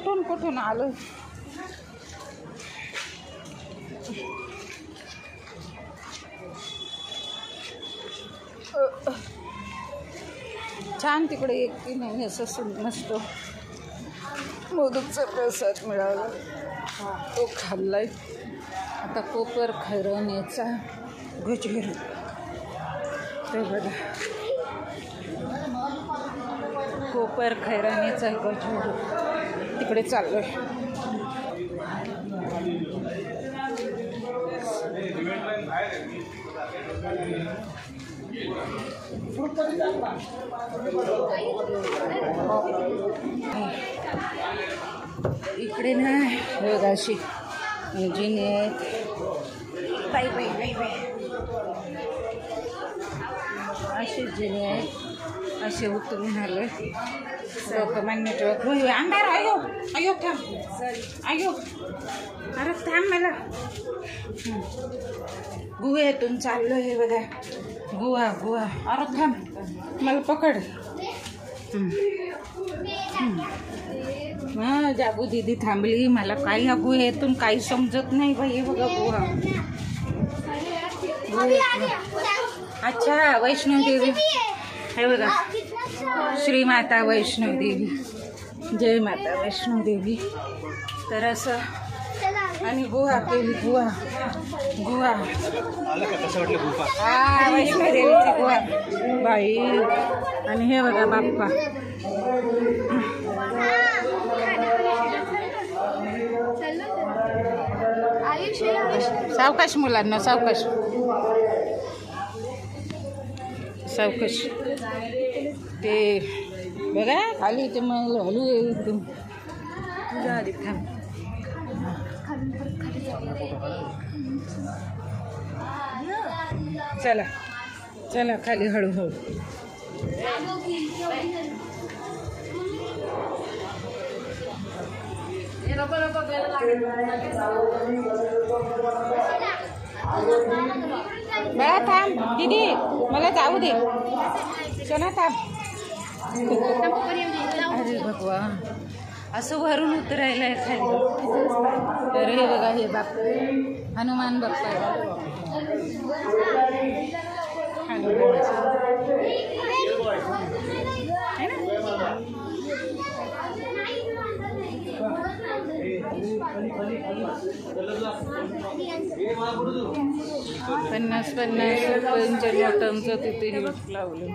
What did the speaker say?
कुठून कुठून आलो. छान तिकडे एक की नाही असं मस्त मोदकचा प्रसाद मिळाला, तो खाल्लाय. आता कोपर खैरवण्याचा गजर, ते बघा कोपर खैरवण्याचा गजर तिकडे चाललोय. इकडे ना योगाशी जिने आहेत. बाई बाई बाई बाई असे जिने आहेत. असे उतरून आले लोकमान्य टिळक. होय अंधार. आयो आयो थांब, आयो अरे थांब, मला गुहेतून चाललो हे बघा. गुहा गुहा. अरे थांब, मला पकड. हां जागू दीदी थांबली. मला काही या गुहेतून काही समजत नाही बाई. हे बघा गुहा. अच्छा वैष्णोदेवी. हे बघा श्री माता वैष्णोदेवी. जय माता वैष्णोदेवी. तर असं आणि गुहा केली. गुहा गुहा हा वैष्णोदेवीची गुहा बाई. आणि हे बघा बाप्पा. सावकाश मुलांना, सावकाश सावकाश. ते बघा खाली ते मला हलू एकदम. तुझ्या आधी थांब. चला चला खाली हळूहळू. बळा थांब दीदी, मला जाऊ दे. चला थांब. अरे भगवान, असं वरून उतरायला आहे खाली. तर हे बघा हे बाप्पा हनुमान बाप्पा आहे. पन्नास पन्नास रुपयांच्या नोटांचं तिथे लावलं.